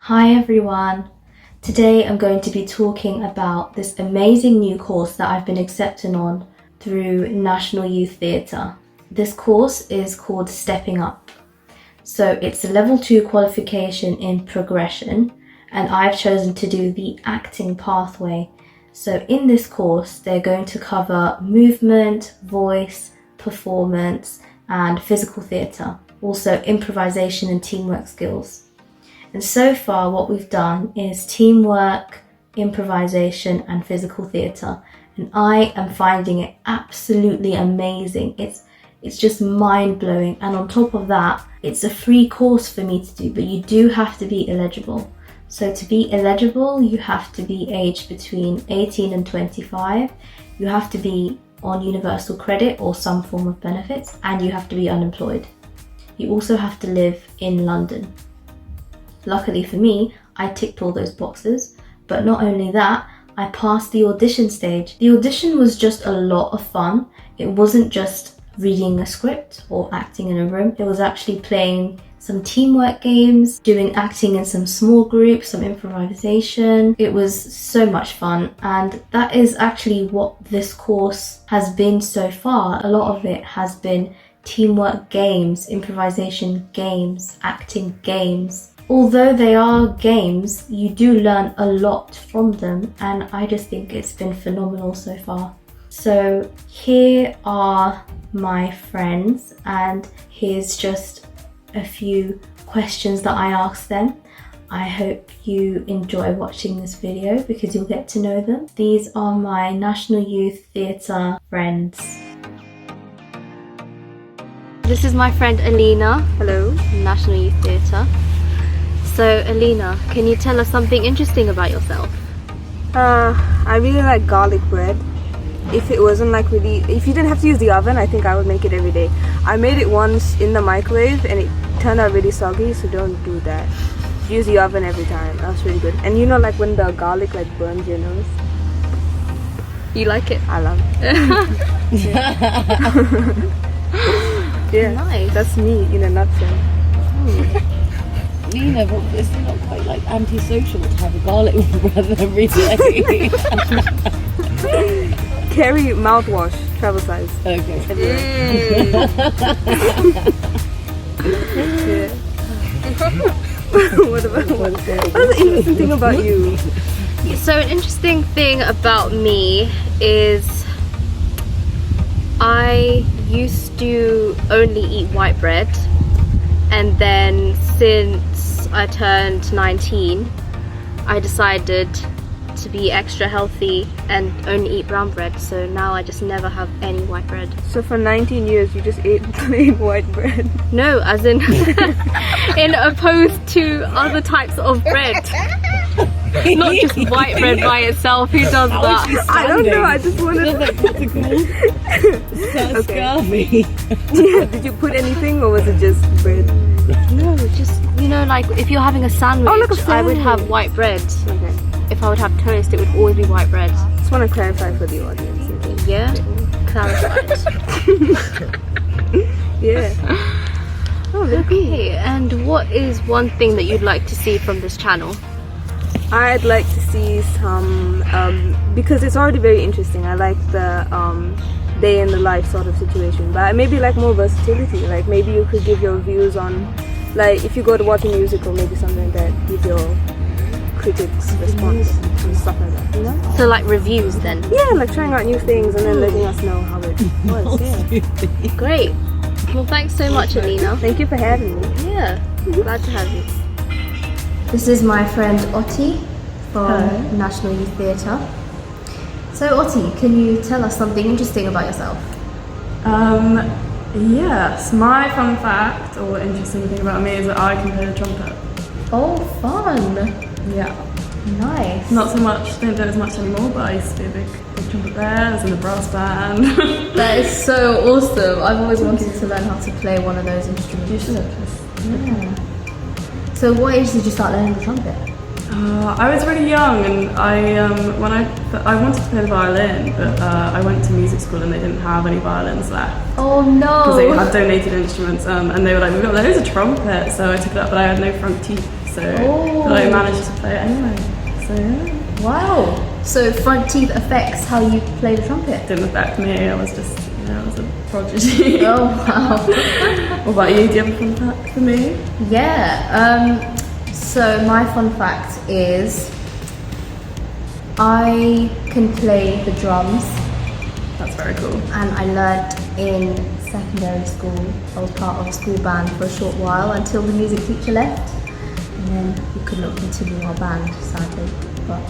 Hi everyone! Today I'm going to be talking about this amazing new course that I've been accepted on through National Youth Theatre. This course is called Stepping Up. So it's a level 2 qualification in progression and I've chosen to do the acting pathway. So in this course they're going to cover movement, voice, performance and physical theatre, also improvisation and teamwork skills. And so far what we've done is teamwork, improvisation and physical theatre, and I am finding it absolutely amazing. It's just mind-blowing, and on top of that it's a free course for me to do, but you do have to be eligible. So to be eligible you have to be aged between 18 and 25, you have to be on universal credit or some form of benefits, and you have to be unemployed. You also have to live in London. Luckily for me, I ticked all those boxes, but not only that, I passed the audition stage. The audition was just a lot of fun. It wasn't just reading a script or acting in a room, it was actually playing some teamwork games, doing acting in some small groups, some improvisation. It was so much fun, and that is actually what this course has been so far. A lot of it has been teamwork games, improvisation games, acting games. Although they are games, you do learn a lot from them, and I just think it's been phenomenal so far. So here are my friends, and here's just a few questions that I asked them. I hope you enjoy watching this video because you'll get to know them. These are my National Youth Theatre friends. This is my friend Alina. Hello. National Youth Theatre. So Alina, can you tell us something interesting about yourself? I really like garlic bread. If it wasn't like really, if you didn't have to use the oven, I think I would make it every day. I made it once in the microwave and it turned out really soggy, so don't do that. Use the oven every time. That's really good. And you know, like when the garlic like burns your nose. You like it? I love it. Yeah, nice. That's me in a nutshell. You know, but it's not quite like antisocial to have a garlic bread every day. Carry mouthwash, travel size. Okay. Yeah. What what's the interesting thing about you? So an interesting thing about me is I used to only eat white bread, and then since I turned 19 I decided to be extra healthy and only eat brown bread, so now I just never have any white bread. So for 19 years you just ate plain white bread? No, as in in opposed to other types of bread. Not just white bread by itself. Who does that? I don't know, I just wanted to scurvy. Yeah, did you put anything or was it just bread? No, just, you know, like if you're having a sandwich, like a sandwich. I would have white bread. Okay. If I would have toast, it would always be white bread. Just want to clarify for the audience. Yeah? Clarified. Yeah. Oh, okay, and what is one thing that you'd like to see from this channel? I'd like to see some, because it's already very interesting. I like the day in the life sort of situation, but maybe like more versatility. Like maybe you could give your views on, like if you go to watch a musical, maybe something like that, give your critics' response and stuff like that, you know? So like reviews then? Yeah, like trying out new things and then letting us know how it was. Yeah. Great. Well, thanks so much, Alina. Thank you for having me. Yeah, glad to have you. This is my friend Otti from National Youth Theatre. So Otti, can you tell us something interesting about yourself? Yes, my fun fact or interesting thing about me is that I can play the trumpet. Oh, fun! Yeah. Nice. Not so much, don't do it as much anymore, but I used to be a big trumpet player, I was in a brass band. That is so awesome. I've always wanted to learn how to play one of those instruments. You should. Yeah. So what age did you start learning the trumpet? I was really young, and I wanted to play the violin, but I went to music school and they didn't have any violins left. Oh no! Because they had donated instruments, and they were like, we've got loads of trumpet, so I took it up, but I had no front teeth, so I managed to play it anyway. So yeah. Wow. So front teeth affects how you play the trumpet? Didn't affect me. I was just, I was a prodigy. Oh wow. What about you? Do you have a fun fact for me? Yeah. So my fun fact is I can play the drums. That's very cool. And I learnt in secondary school. I was part of a school band for a short while until the music teacher left, and then we could not continue our band, sadly. But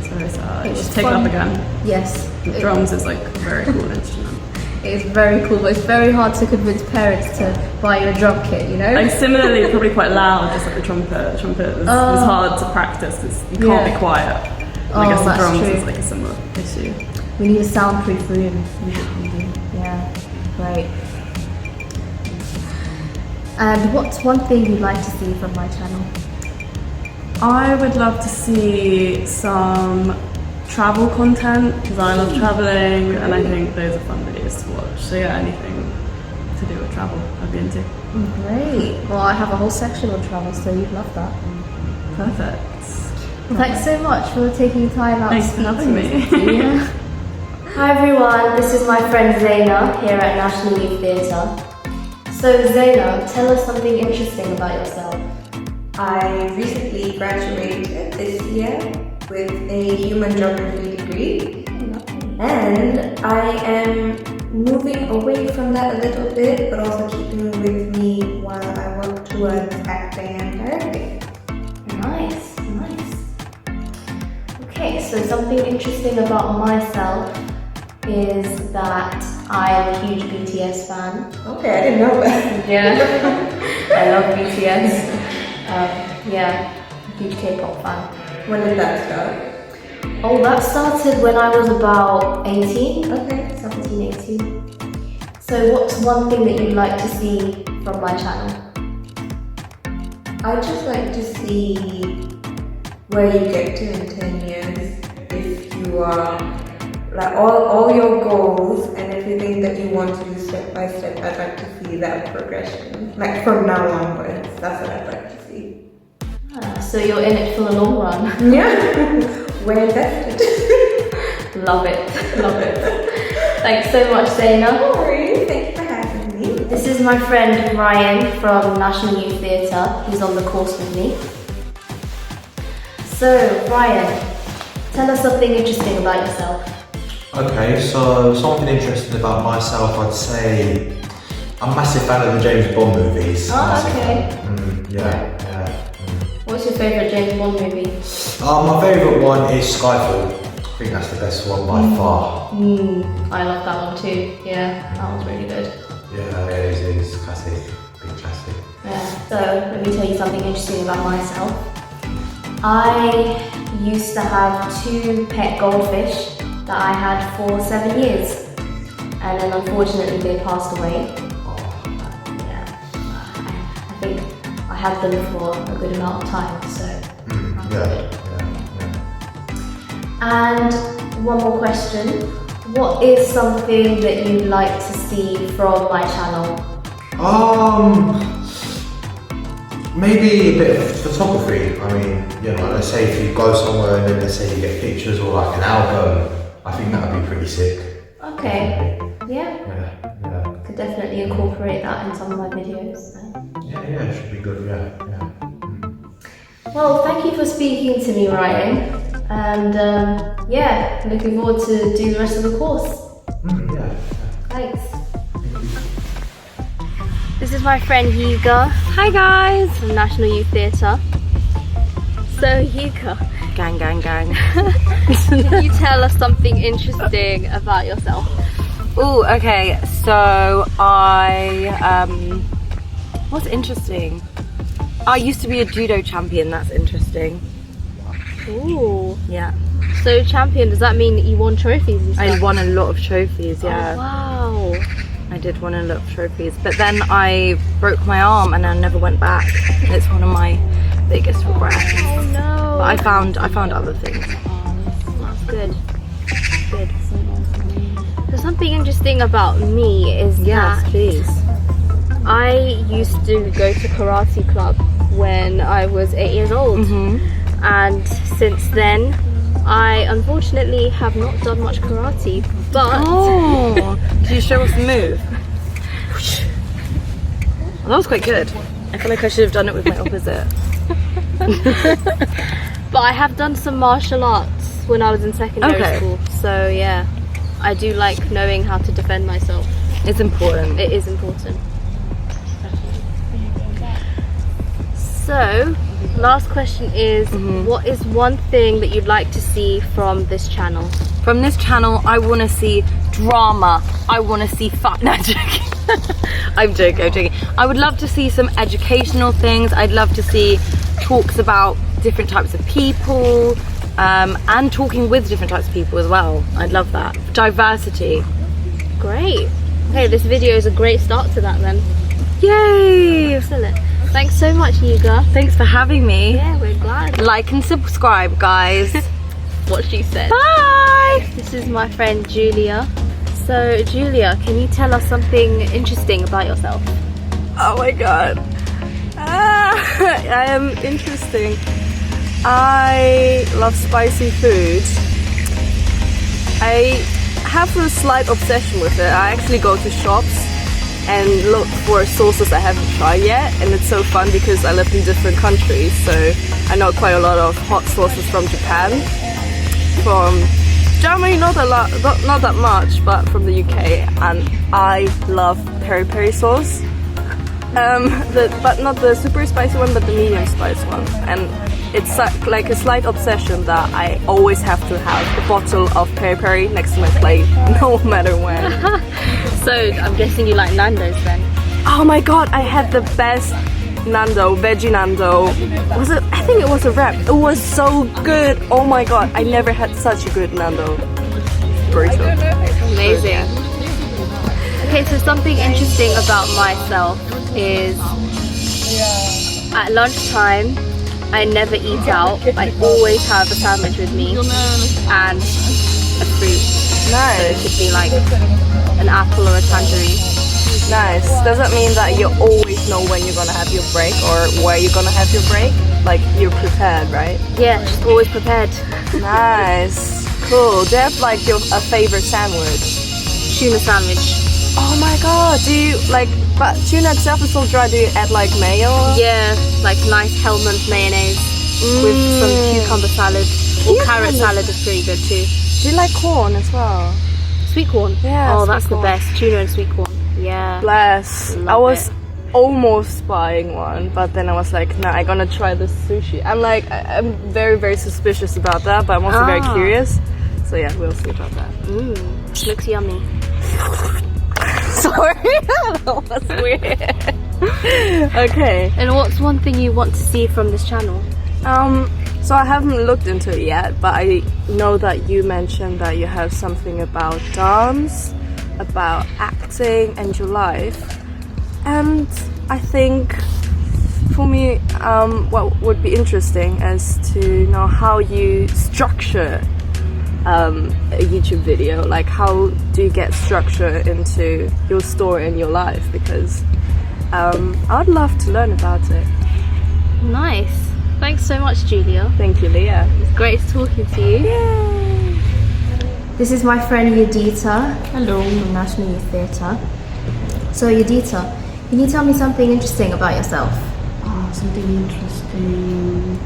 So sad. it was Just take fun. it up again. Yes, The drums is like a very cool instrument. it is very cool, but it's very hard to convince parents to buy you a drum kit. You know. Like similarly, probably quite loud, just like the trumpet. The trumpet is hard to practice because you can't be quiet. And I guess the that's drums true. is like a similar issue. We need a soundproof room. Yeah, great. And what's one thing you'd like to see from my channel? I would love to see some travel content because I love traveling and I think those are fun videos to watch. So yeah, anything to do with travel I'd be into. Great. Well, I have a whole section on travel, so you'd love that. Perfect. Well, thanks so much for taking time out Thanks to for speak having to me. Yeah. Hi everyone, this is my friend Zaina here at National Youth Theatre. So Zaina, tell us something interesting about yourself. I recently graduated this year with a human geography degree, and I am moving away from that a little bit, but also keeping it with me while I work towards acting and directing. Nice, nice. Okay, so something interesting about myself is that I'm a huge BTS fan. Okay, I didn't know that. Yeah, I love BTS. Yeah, huge K-pop fan. When did that start? Oh, that started when I was about 18. Okay. 17, 18. So what's one thing that you'd like to see from my channel? I'd just like to see where you get to in 10 years. If you are, like all your goals and everything that you want to do step by step, I'd like to see that progression. Like from now onwards, that's what I'd like to see. So you're in it for the long run. Yeah, we're invested. Love it, love it. Thanks so much, Zaina. No worries, thank you for having me. This is my friend Ryan from National Youth Theatre. He's on the course with me. So, Ryan, tell us something interesting about yourself. Okay, so something interesting about myself, I'd say I'm a massive fan of the James Bond movies. Oh, okay. Yeah. What's your favourite James Bond movie? My favourite one is Skyfall. I think that's the best one by far. I love that one too. Yeah, that one's really good. Yeah, it is classic, big classic. Yeah. So let me tell you something interesting about myself. I used to have 2 pet goldfish that I had for 7 years, and then unfortunately they passed away. Yeah, I think I had them for a good amount of time, so that's good. And one more question. What is something that you'd like to see from my channel? Maybe a bit of photography. I mean, you know, let's say if you go somewhere and then let's say you get pictures or like an album, I think that would be pretty sick. Okay, yeah. Yeah. Could definitely incorporate that in some of my videos. So. Yeah, it should be good, yeah. Well, thank you for speaking to me, Ryan. And yeah, looking forward to do the rest of the course. Yeah. Thanks. This is my friend Yiiga. Hi guys! From National Youth Theatre. So Yiiga, Gang, gang, gang. can you tell us something interesting about yourself? Ooh, okay, so what's interesting? I used to be a judo champion, that's interesting. Ooh. Yeah. So champion, does that mean that you won trophies and stuff? I won a lot of trophies, yeah. Oh, wow. I did win a lot of trophies, but then I broke my arm and I never went back. It's one of my biggest regrets. Oh no. But I found other things. That's good. Good. So something interesting about me is Yes, that please. I used to go to karate club when I was 8 years old. And since then, I unfortunately have not done much karate, but... Oh, can you show us the move? Well, that was quite good. I feel like I should have done it with my opposite. But I have done some martial arts when I was in secondary school, so yeah, I do like knowing how to defend myself. It's important. It is important. So, last question is, what is one thing that you'd like to see from this channel? From this channel, I want to see drama. I want to see fun. No, I'm joking. I'm joking. I would love to see some educational things. I'd love to see talks about different types of people, and talking with different types of people as well. I'd love that. Diversity. Great. Okay, this video is a great start to that then. Yay! Excellent. Thanks so much, Yiiga. Thanks for having me. Yeah, we're glad. Like and subscribe, guys. What she said. Bye! This is my friend Julia. So, Julia, can you tell us something interesting about yourself? Oh my god. I am interesting. I love spicy food. I have a slight obsession with it. I actually go to shops and look for sauces I haven't tried yet, and it's so fun because I live in different countries, so I know quite a lot of hot sauces from Japan, from Germany, not that much, but from the UK, and I love peri-peri sauce. But not the super spicy one, but the medium spice one. And it's like a slight obsession that I always have to have a bottle of peri-peri next to my plate, no matter when. So, I'm guessing you like Nando's then? Oh my god, I had the best Nando, veggie Nando. Was it? I think it was a wrap. It was so good. Oh my god, I never had such a good Nando burrito. Amazing. Okay, so something interesting about myself is at lunchtime I never eat out. I always have a sandwich with me and a fruit. Nice. So it could be like an apple or a tangerine. Nice. Does that mean that you always know when you're gonna have your break or where you're gonna have your break? Like you're prepared, right? Yeah, just always prepared. Nice. Cool. Do you have like a favorite sandwich? Tuna sandwich. Oh my god. Do you like? But tuna itself is so dry. Do you add like mayo? Yeah, like nice Hellmann's mayonnaise with some cucumber salad or carrot salad is pretty good too. Do you like corn as well? Sweet corn. Yeah. Oh, sweet that's corn. the best. Tuna and sweet corn. Yeah. Bless. Love I was it. almost buying one, but then I was like, nah, I'm gonna try this sushi. I'm very, very suspicious about that, but I'm also very curious. So yeah, we'll see about that. Looks yummy. Sorry, that was weird. Okay. And what's one thing you want to see from this channel? So I haven't looked into it yet, but I know that you mentioned that you have something about dance, about acting and your life. And I think for me, what would be interesting is to know how you structure a YouTube video. Like how do you get structure into your story and your life? Because I'd love to learn about it. Nice. Thanks so much, Julia. Thank you, Leah. It's great talking to you. Yay. This is my friend Adita. Hello. From National Youth Theatre. So Adita, can you tell me something interesting about yourself? Something interesting.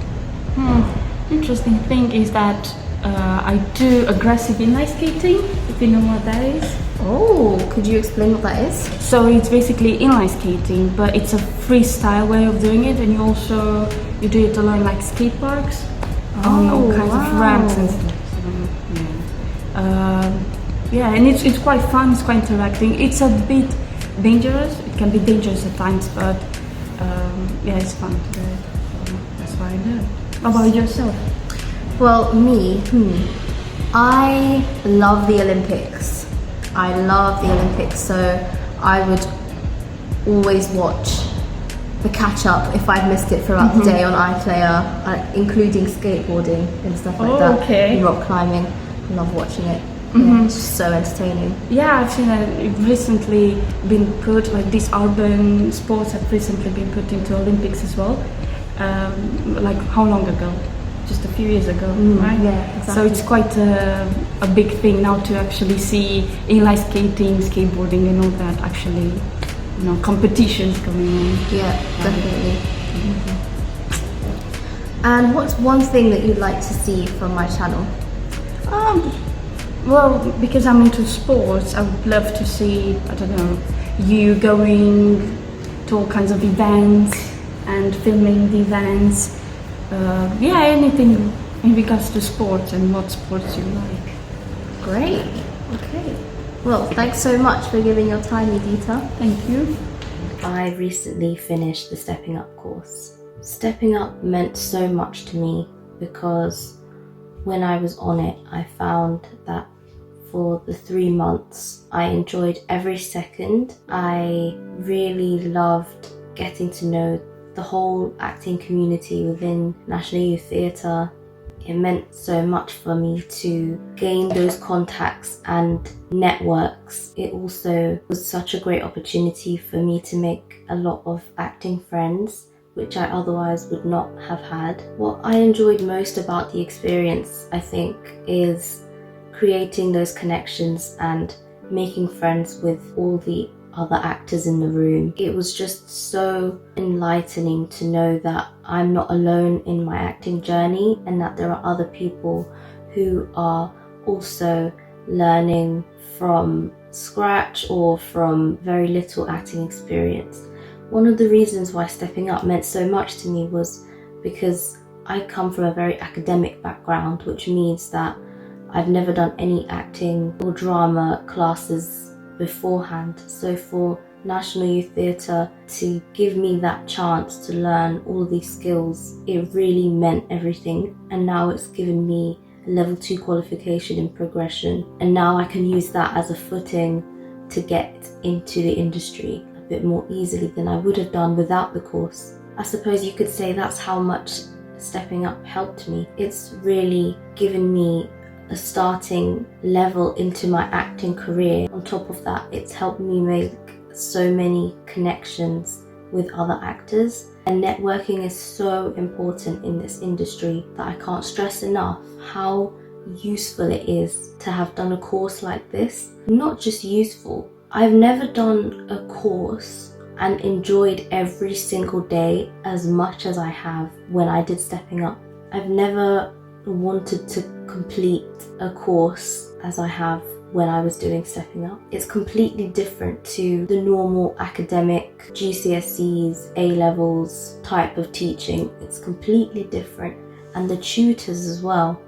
Interesting thing is that I do aggressive inline skating, if you know what that is. Oh, could you explain what that is? So it's basically inline skating, but it's a freestyle way of doing it, and you do it along like skate parks, on all kinds of ramps and stuff. So, yeah, and it's quite fun. It's quite interacting. It's a bit dangerous. It can be dangerous at times, but yeah, it's fun to do it. So that's why I do it. How about yourself? Well, me, I love the Olympics. I love the Olympics, so I would always watch the catch-up if I've missed it throughout the day on iPlayer, including skateboarding and stuff like that. Okay. And rock climbing. I love watching it. Yeah, it's just so entertaining. Yeah, I've seen that it recently been put, like these urban sports have recently been put into Olympics as well. like how long ago? Just a few years ago, right? Yeah, exactly. So it's quite a big thing now to actually see inline skating, skateboarding, and all that actually, competitions going on. Yeah, definitely. And what's one thing that you'd like to see from my channel? Well, because I'm into sports, I would love to see, I don't know, you going to all kinds of events and filming the events. Yeah, anything in regards to sports and what sports you like. Great. Okay. Well, thanks so much for giving your time, Adita. Thank you. I recently finished the Stepping Up course. Stepping Up meant so much to me because when I was on it, I found that for the 3 months, I enjoyed every second. I really loved getting to know the whole acting community within National Youth Theatre. It meant so much for me to gain those contacts and networks. It also was such a great opportunity for me to make a lot of acting friends, which I otherwise would not have had. What I enjoyed most about the experience, I think, is creating those connections and making friends with all the other actors in the room. It was just so enlightening to know that I'm not alone in my acting journey and that there are other people who are also learning from scratch or from very little acting experience. One of the reasons why Stepping Up meant so much to me was because I come from a very academic background, which means that I've never done any acting or drama classes beforehand. So for National Youth Theatre to give me that chance to learn all these skills, it really meant everything. And now it's given me a level 2 qualification in progression. And now I can use that as a footing to get into the industry a bit more easily than I would have done without the course. I suppose you could say that's how much Stepping Up helped me. It's really given me a starting level into my acting career. On top of that, it's helped me make so many connections with other actors, and networking is so important in this industry that I can't stress enough how useful it is to have done a course like this. Not just useful, I've never done a course and enjoyed every single day as much as I have when I did Stepping Up. I've never wanted to complete a course as I have when I was doing Stepping Up. It's completely different to the normal academic GCSEs, A-levels type of teaching. It's completely different. And the tutors as well.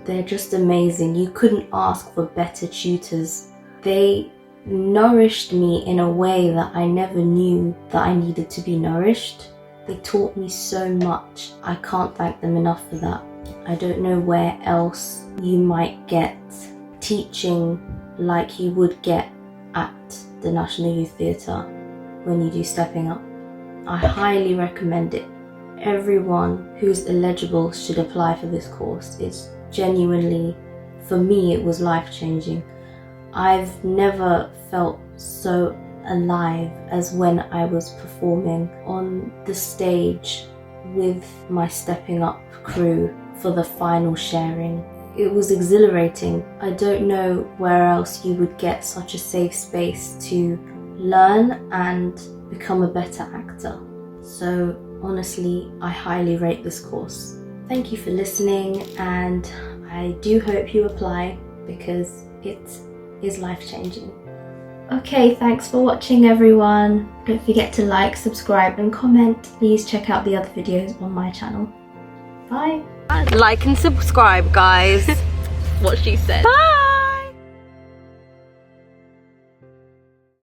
They're just amazing. You couldn't ask for better tutors. They nourished me in a way that I never knew that I needed to be nourished. They taught me so much. I can't thank them enough for that. I don't know where else you might get teaching like you would get at the National Youth Theatre when you do Stepping Up. I highly recommend it. Everyone who's eligible should apply for this course. It's genuinely, for me, it was life-changing. I've never felt so alive as when I was performing on the stage with my Stepping Up crew for the final sharing. It was exhilarating. I don't know where else you would get such a safe space to learn and become a better actor. So honestly, I highly rate this course. Thank you for listening, and I do hope you apply because it is life-changing. Okay, thanks for watching everyone. Don't forget to like, subscribe and comment. Please check out the other videos on my channel. Bye. Like and subscribe, guys. What she said. Bye.